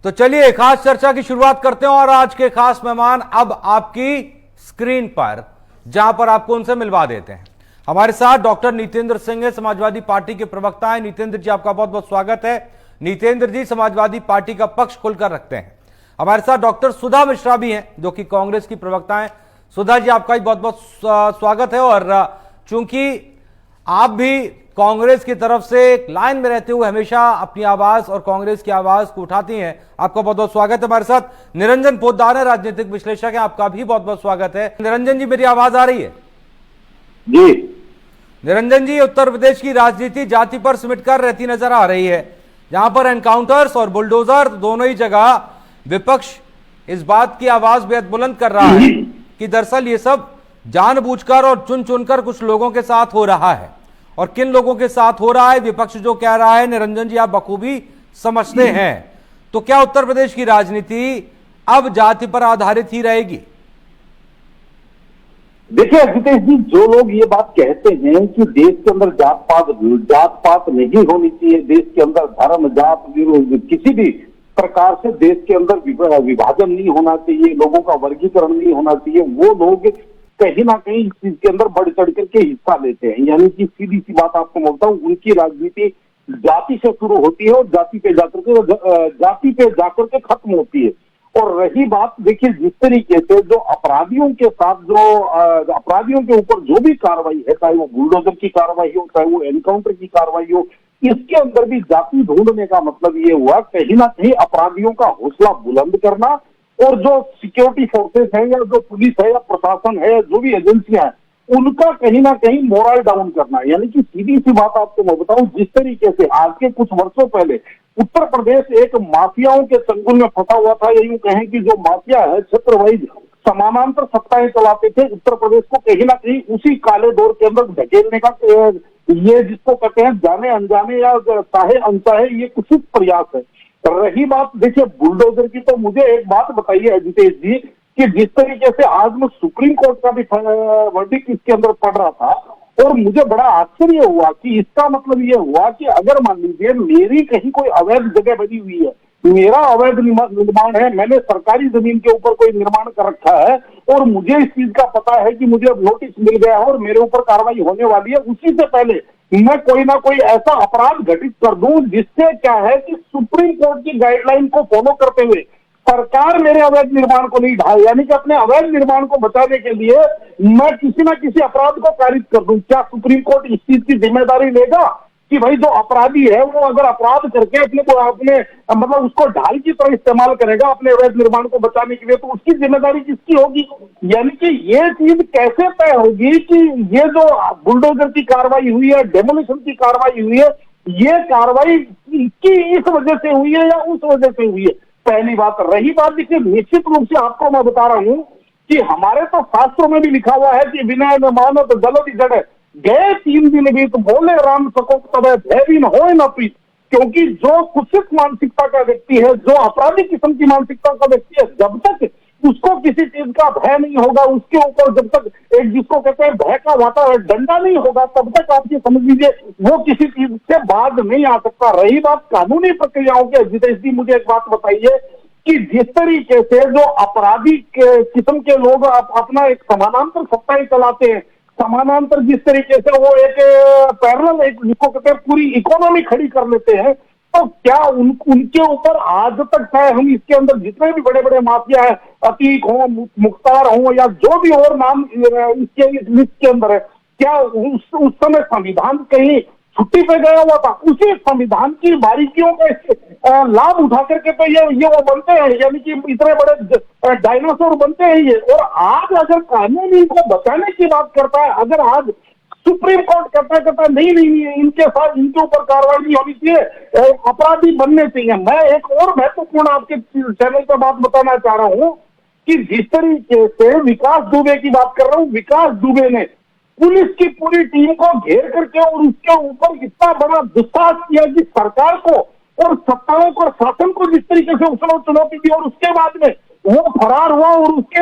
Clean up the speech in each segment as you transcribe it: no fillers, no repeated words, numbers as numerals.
तो चलिए खास चर्चा की शुरुआत करते हैं और आज के खास मेहमान अब आपकी स्क्रीन पर, जहां पर आपको उनसे मिलवा देते हैं। हमारे साथ डॉक्टर नीतेंद्र सिंह है, समाजवादी पार्टी के प्रवक्ता हैं। नीतेंद्र जी, आपका बहुत बहुत स्वागत है। नीतेंद्र जी समाजवादी पार्टी का पक्ष खुलकर रखते हैं। हमारे साथ डॉक्टर सुधा मिश्रा भी हैं, जो कि कांग्रेस की प्रवक्ता हैं। सुधा जी, आपका भी बहुत बहुत स्वागत है। और चूंकि आप भी कांग्रेस की तरफ से एक लाइन में रहते हुए हमेशा अपनी आवाज और कांग्रेस की आवाज को उठाती हैं, आपका बहुत बहुत स्वागत है। हमारे साथ निरंजन पोद्दार है, राजनीतिक विश्लेषक है, आपका भी बहुत बहुत स्वागत है। निरंजन जी, मेरी आवाज आ रही है? जी निरंजन जी, उत्तर प्रदेश की राजनीति जाति पर सिमटकर रहती नजर आ रही है, जहां पर एनकाउंटर्स और बुलडोजर दोनों ही जगह विपक्ष इस बात की आवाज बेहद बुलंद कर रहा है कि दरअसल ये सब जानबूझकर और चुन चुनकर कुछ लोगों के साथ हो रहा है। और किन लोगों के साथ हो रहा है, विपक्ष जो कह रहा है, निरंजन जी आप बखूबी समझते हैं। तो क्या उत्तर प्रदेश की राजनीति अब जाति पर आधारित ही रहेगी? देखिए जितेश जी, जो लोग ये बात कहते हैं कि देश के अंदर जात पात नहीं होनी चाहिए, देश के अंदर धर्म जात किसी भी प्रकार से देश के अंदर विभाजन नहीं होना चाहिए, लोगों का वर्गीकरण नहीं होना चाहिए, वो लोग कहीं ना कहीं इस चीज के अंदर बढ़ चढ़ करके हिस्सा लेते हैं। यानी कि सीधी सी बात आपको बोलता हूँ, उनकी राजनीति जाति से शुरू होती है और जाति पे जाकर के खत्म होती है। और रही बात, देखिए जिस तरीके से जो अपराधियों के साथ अपराधियों के ऊपर जो भी कार्रवाई है, चाहे वो बुलडोजर की कार्रवाई हो, चाहे वो एनकाउंटर की कार्रवाई हो, इसके अंदर भी जाति ढूंढने का मतलब ये हुआ कहीं ना कहीं अपराधियों का हौसला बुलंद करना, और जो सिक्योरिटी फोर्सेस है या जो पुलिस है या प्रशासन है, जो भी एजेंसियां हैं, उनका कहीं ना कहीं मोरल डाउन करना। यानी कि सीधी सी बात आपको मैं बताऊं, जिस तरीके से आज के कुछ वर्षों पहले उत्तर प्रदेश एक माफियाओं के चंगुल में फंसा हुआ था, या यूं कहें कि जो माफिया है क्षेत्र वाइज समानांतर सत्ताएं चलाते थे, उत्तर प्रदेश को कहीं ना कहीं उसी काले दौर के अंदर धकेलने का ये जिसको कहते हैं जाने अनजाने या चाहे अनचाहे ये कुछ प्रयास है। रही बात देखिए बुलडोजर की, तो मुझे एक बात बताइए जितेश जी, कि जिस तरीके से आज मैं सुप्रीम कोर्ट का भी वर्डिक्ट इसके अंदर पढ़ रहा था, और मुझे बड़ा आश्चर्य हुआ कि इसका मतलब ये हुआ कि अगर मान लीजिए मेरी कहीं कोई अवैध जगह बनी हुई है, मेरा अवैध निर्माण है, मैंने सरकारी जमीन के ऊपर कोई निर्माण कर रखा है और मुझे इस चीज का पता है कि मुझे अब नोटिस मिल गया है और मेरे ऊपर कार्रवाई होने वाली है, उसी से पहले मैं कोई ना कोई ऐसा अपराध घटित कर दूं जिससे क्या है कि सुप्रीम कोर्ट की गाइडलाइन को फॉलो करते हुए सरकार मेरे अवैध निर्माण को नहीं ढाए, यानी कि अपने अवैध निर्माण को बचाने के लिए मैं किसी ना किसी अपराध को कारित कर दूं। क्या सुप्रीम कोर्ट इस चीज की जिम्मेदारी लेगा कि भाई जो अपराधी है वो अगर अपराध करके अपने मतलब उसको ढाल की तरह इस्तेमाल करेगा अपने अवैध निर्माण को बचाने के लिए, तो उसकी जिम्मेदारी किसकी होगी? यानी कि ये चीज कैसे तय होगी कि ये जो बुलडोजर की कार्रवाई हुई है, डेमोलिशन की कार्रवाई हुई है, ये कार्रवाई की इस वजह से हुई है या उस वजह से हुई है? पहली बात। रही बात, देखिए निश्चित रूप से आपको मैं बता रहा हूं कि हमारे तो शास्त्रों में भी लिखा हुआ है कि विनय न मानो तो जलति जड़े, गए 3 दिन बीत बोले राम सको तब भयहीन हो न पीत। क्योंकि जो कुत्सित मानसिकता का व्यक्ति है, जो अपराधी किस्म की मानसिकता का व्यक्ति है, जब तक उसको किसी चीज का भय नहीं होगा, उसके ऊपर जब तक एक जिसको कहते हैं भय का वातावरण डंडा नहीं होगा, तब तक आप ये समझ लीजिए वो किसी चीज से बाज नहीं आ सकता। रही बात कानूनी प्रक्रियाओं की, जितेश जी मुझे एक बात बताइए कि जिस तरीके से जो अपराधी किस्म के लोग अपना एक समानांतर सत्ताएं चलाते हैं, समानांतर जिस तरीके से वो एक पैरेलल एक जिसको कहते हैं पूरी इकोनॉमी खड़ी कर लेते हैं, तो क्या उनके ऊपर आज तक चाहे हम इसके अंदर जितने भी बड़े बड़े माफिया है, अतीक हो, मुख्तार हो या जो भी और नाम इसके इस लिस्ट के अंदर है, क्या उस समय संविधान कहीं छुट्टी पे गया हुआ था? उसी संविधान की बारीकियों का लाभ उठा करके तो ये वो बनते हैं, यानी कि इतने बड़े डायनासोर बनते हैं ये। और आज अगर कानून इनको बचाने की बात करता है, अगर आज सुप्रीम कोर्ट कहता नहीं इनके साथ इनके ऊपर कार्रवाई नहीं होनी चाहिए, अपराधी बनने चाहिए। मैं एक और महत्वपूर्ण आपके चैनल पर बात बताना चाह रहा हूं कि जिस तरीके से विकास दुबे की बात कर रहा हूं, विकास दुबे ने पुलिस की पूरी टीम को घेर करके और उसके ऊपर इतना बड़ा दुस्साहस किया कि सरकार को और सत्ताओं को, शासन को जिस तरीके से उसने चुनौती दी, और उसके बाद में वो फरार हुआ और उसके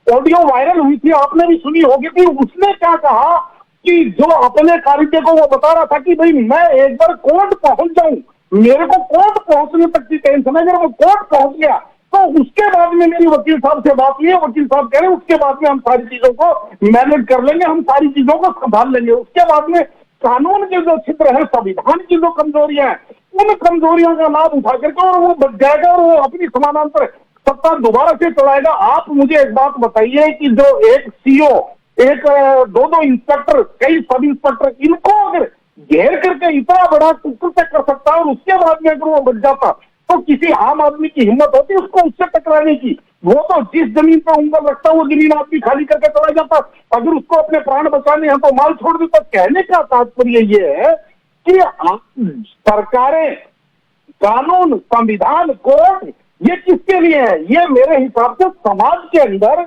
ऑडियो वायरल हुई थी, आपने भी सुनी होगी कि उसने क्या कहा कि जो अपने कारिंदे को वो बता रहा था कि भाई मैं एक बार कोर्ट पहुंच जाऊं, मेरे को कोर्ट पहुंचने तक की टेंशन है। अगर वो कोर्ट पहुंच गया तो उसके बाद में मेरी वकील साहब से बात हुई है, वकील साहब कह रहे हैं उसके बाद में हम सारी चीजों को मैनेज कर लेंगे, हम सारी चीजों को संभाल लेंगे। उसके बाद में कानून के जो छिद्र है, संविधान की जो कमजोरियां हैं, उन कमजोरियों का लाभ उठा करके और वो बच जाएगा और वो अपनी समानांतर सत्ता दोबारा से चलाएगा। आप मुझे एक बात बताइए कि जो एक सीओ, एक दो इंस्पेक्टर, कई सब इंस्पेक्टर, इनको अगर घेर करके इतना बड़ा कुकृत्य कर सकता है और उसके बाद में अगर वो बच जाता तो किसी आम आदमी की हिम्मत होती उसको उससे टकराने की? वो तो जिस जमीन पर उंगल रखता है वो जमीन आदमी खाली करके चला जाता। अगर उसको अपने प्राण बचाने हैं तो माल छोड़ देता। कहने का तात्पर्य ये है कि सरकारें, कानून, संविधान, कोर्ट, ये किसके लिए है? ये मेरे हिसाब से समाज के अंदर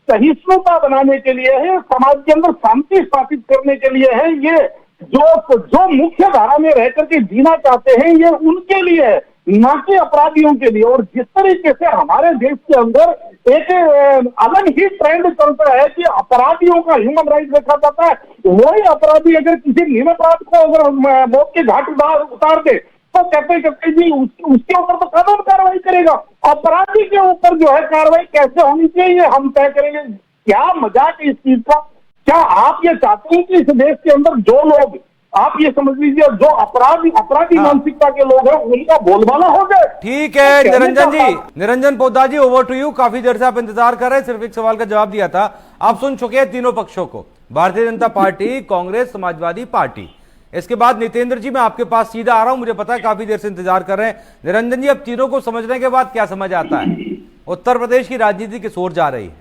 सहिष्णुता बनाने के लिए है, समाज के अंदर शांति स्थापित करने के लिए है। ये जो मुख्य धारा में रह करके जीना चाहते हैं ये उनके लिए है, ना कि अपराधियों के लिए। और जिस तरीके से हमारे देश के अंदर एक अलग ही ट्रेंड चलता है कि अपराधियों का ह्यूमन राइट देखा जाता है, वही अपराधी अगर किसी निरपराध को अगर मौत के घाट उतार दे तो कहते जी उसके ऊपर तो कानून कार्रवाई करेगा, अपराधी के ऊपर जो है कार्रवाई कैसे होनी चाहिए हम तय करेंगे। क्या मजाक है इस चीज का? क्या आप ये चाहते हैं कि इस देश के अंदर जो लोग, आप ये समझ लीजिए, जो अपराधी मानसिकता के लोग हैं उनका बोलबाला हो जाए? ठीक है निरंजन जी, निरंजन पोद्दार जी, ओवर टू यू। काफी देर से आप इंतजार कर रहे हैं, सिर्फ एक सवाल का जवाब दिया था। आप सुन चुके हैं तीनों पक्षों को, भारतीय जनता पार्टी, कांग्रेस, समाजवादी पार्टी। इसके बाद नितेंद्र जी मैं आपके पास सीधा आ रहा हूं, मुझे पता है काफी देर से इंतजार कर रहे हैं। निरंजन जी, अब तीनों को समझने के बाद क्या समझ आता है? उत्तर प्रदेश की राजनीति किस ओर जा रही है?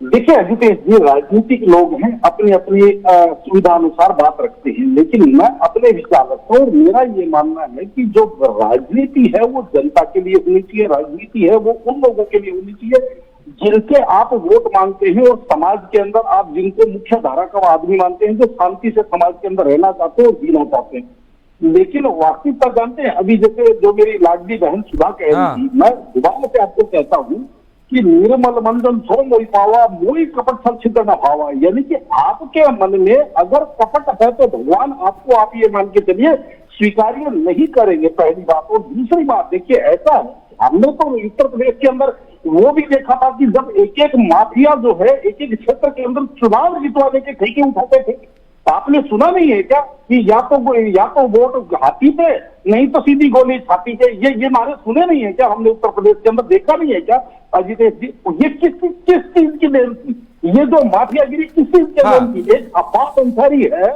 देखिए अजितेश जी, राजनीतिक लोग हैं, अपनी अपनी सुविधा अनुसार बात रखते हैं, लेकिन मैं अपने विचार रखता हूँ और मेरा ये मानना है कि जो राजनीति है वो जनता के लिए होनी चाहिए। राजनीति है वो उन लोगों के लिए होनी चाहिए जिनके आप वोट मांगते हैं और समाज के अंदर आप जिनको मुख्य धारा का आदमी मानते हैं, जो शांति से समाज के अंदर रहना चाहते हैं और जीना चाहते हैं। लेकिन वास्तविकता जानते हैं, अभी जैसे जो मेरी लाडली बहन सुधा कह रही थी, मैं दोबारा से आपको कहता हूँ कि निर्मल मंजन सो मोई पावा, मोई कपट फल छिद्र न भावा। यानी कि आपके मन में अगर कपट है तो भगवान आपको, आप ये मान के चलिए, स्वीकार्य नहीं करेंगे, पहली बात। और दूसरी बात देखिए, ऐसा है हमने तो उत्तर प्रदेश के अंदर वो भी देखा था कि जब एक एक माफिया जो है एक एक क्षेत्र के अंदर चुनाव जितवाने के ठेके उठाते थे, आपने सुना नहीं है क्या कि या तो वोट हाथी पे, नहीं तो सीधी गोली छाती पे? ये नारे सुने नहीं है क्या हमने उत्तर प्रदेश के अंदर? देखा नहीं है क्या अजितेश जी? ये किस चीज की देन थी? ये जो माफियागिरी किस चीज के देन थी? एक अब्बास अंसारी है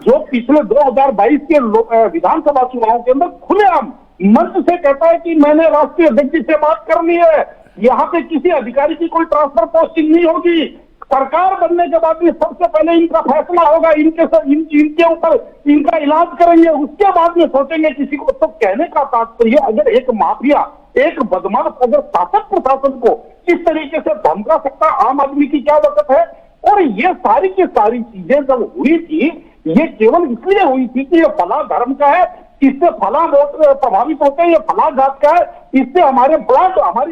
जो पिछले 2022 के विधानसभा चुनाव के अंदर खुलेआम मंच से कहता है कि मैंने राष्ट्रीय अध्यक्ष जी से बात कर ली है, यहाँ पे किसी अधिकारी की कोई ट्रांसफर पोस्टिंग नहीं होगी, सरकार बनने के बाद भी सबसे पहले इनका फैसला होगा, इनके ऊपर इनका इलाज करेंगे, उसके बाद में सोचेंगे किसी को। तो कहने का तात्पर्य, अगर एक माफिया, एक बदमाश अगर शासक प्रशासन को इस तरीके से धमका सकता, आम आदमी की क्या वक़्त है? और ये सारी की सारी चीजें जब हुई थी, ये केवल इसलिए हुई थी कि ये फला धर्म का है, इससे फला वोट प्रभावित होते हैं, ये फला जात का है, इससे हमारी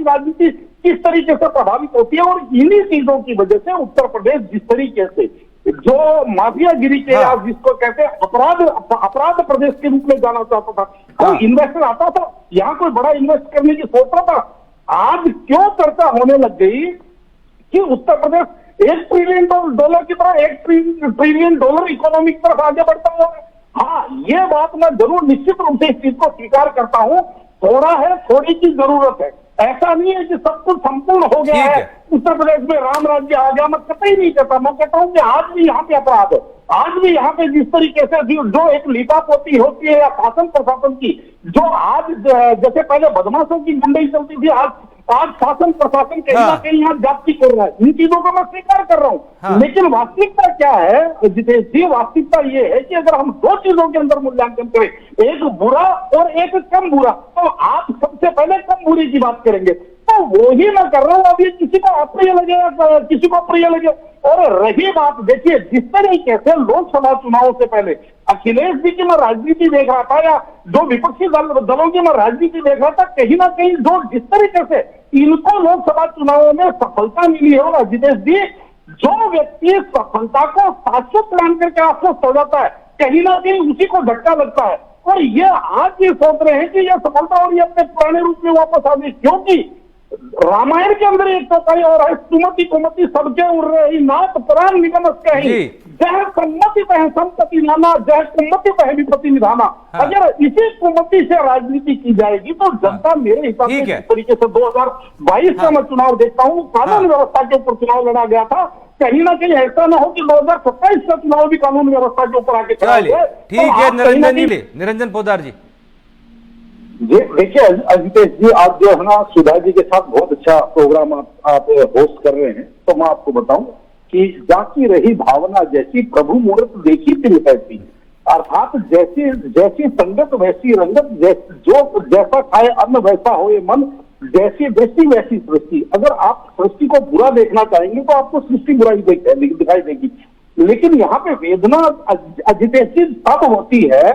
राजनीति किस तरीके से प्रभावित होती है। और इन्हीं चीजों की वजह से उत्तर प्रदेश जिस तरीके से जो माफियागिरी के या जिसको कहते हैं अपराध प्रदेश के रूप में जाना चाहता था, कोई इन्वेस्टर आता था यहाँ, कोई बड़ा इन्वेस्ट करने की सोच रहा था, आज क्यों चर्चा होने लग गई कि उत्तर प्रदेश $1 ट्रिलियन की तरह $1 ट्रिलियन इकोनॉमी की तरफ आगे बढ़ता हुआ है? हाँ, ये बात मैं जरूर निश्चित रूप से इस चीज को स्वीकार करता हूं, थोड़ा है, थोड़ी की जरूरत है। ऐसा नहीं है कि सब कुछ संपूर्ण हो गया है, उत्तर प्रदेश में राम राज्य आ गया। मैं कतई नहीं कहता, मैं कहता हूं कि आज भी यहाँ पे अपराध है, आज भी यहाँ पे जिस तरीके से जो एक लीपापोती होती है या शासन प्रशासन की, जो आज जैसे पहले बदमाशों की गुंडई चलती थी, आज शासन प्रशासन कहीं ना कहीं यहाँ जाति कर रहा है। इन चीजों को मैं स्वीकार कर रहा हूँ, लेकिन वास्तविकता क्या है जितेश जी? वास्तविकता ये है कि अगर हम दो चीजों के अंदर मूल्यांकन करें, एक बुरा और एक कम बुरा, तो आप सबसे पहले कम बुरी की बात करेंगे, तो वो ही मैं कर रहा हूँ। अब ये किसी को अप्रिय लगे या किसी को प्रिय लगे। और रही बात, देखिए जिस तरीके से लोकसभा चुनाव से पहले अखिलेश जी की मैं राजनीति देख रहा था, या जो विपक्षी दलों की मैं राजनीति देख रहा था, कहीं ना कहीं जो जिस तरीके से इनको लोकसभा चुनावों में सफलता मिली है, और अजितेश जी, जो व्यक्ति सफलता को शाश्वत मान करके आपको सजाता है, कहीं ना कहीं उसी को धक्का लगता है। और ये आज ये सोच रहे हैं कि ये सफलता और ये अपने पुराने रूप में वापस आ गई, क्योंकि रामायण के अंदर एक टोकाई और है, सुमति कुमति सबके उड़ रही नाथ प्राण निगम कही, जह सम्मति वह संपत्ति नाना, जह कुमति वह विपत्ति निधाना। अगर इसी कुमति से राजनीति की जाएगी तो जनता मेरे हिसाब से इस तरीके से 2022 का मैं चुनाव देखता हूँ, कानून व्यवस्था के ऊपर चुनाव लड़ा गया था, कहीं ना कहीं ऐसा ना हो कि 2027 का चुनाव भी कानून व्यवस्था के ऊपर आके चला जाए। ठीक है निरंजन पोद्दार जी। जी देखिए अजितेश जी, आप जो है ना सुधा जी के साथ बहुत अच्छा प्रोग्राम आप होस्ट कर रहे हैं, तो मैं आपको बताऊं कि जाकी रही भावना जैसी प्रभु मूर्त देखी तिल ऐसी, अर्थात जैसी जैसी संगत वैसी रंगत, जो जैसा खाए अन्न वैसा हो ये मन, जैसी दृष्टि वैसी सृष्टि। अगर आप सृष्टि को बुरा देखना चाहेंगे तो आपको सृष्टि बुराई दिखाई देगी, लेकिन यहाँ पे वेदना अजितेश जी तब होती है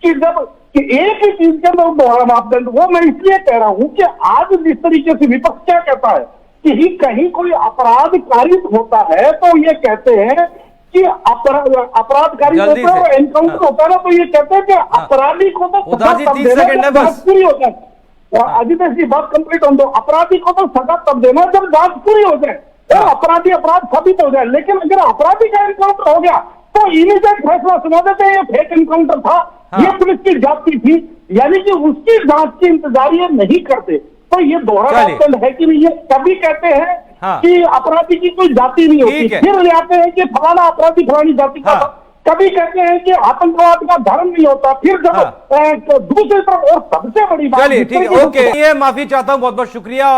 कि जब कि एक ही चीज के अंदर दोहरा मापदंड, वो मैं इसलिए कह रहा हूं कि आज जिस तरीके से विपक्ष क्या कहता है कि कहीं कोई अपराध कारित होता है तो ये कहते हैं कि अपराध कारित होता है, एनकाउंटर होता है ना, तो ये कहते हैं कि अपराधी को तो सजा तब देना जब जांच पूरी हो जाए। अजितेश जी बात कंप्लीट हो, दो अपराधी को तो सजा तब देना जब जांच पूरी हो जाए और अपराधी अपराध साबित हो जाए। लेकिन अगर अपराधी का एनकाउंटर हो गया तो इमीडिएट फैसला सुना देते हैं ये फेक एनकाउंटर था, ये पुलिस की जांच थी, यानी कि उसकी जांच की इंतजार ये नहीं करते। तो ये दोहरा मापदंड है कि ये कभी कहते हैं कि अपराधी की कोई जाति नहीं होती, फिर ले आते हैं कि फलाना अपराधी फलानी जाति का था, कभी कहते हैं कि आतंकवाद का धर्म नहीं होता, फिर जब दूसरी तरफ और सबसे बड़ी बात, चलिए ठीक है, ओके, ये माफी चाहता हूं, बहुत बहुत शुक्रिया।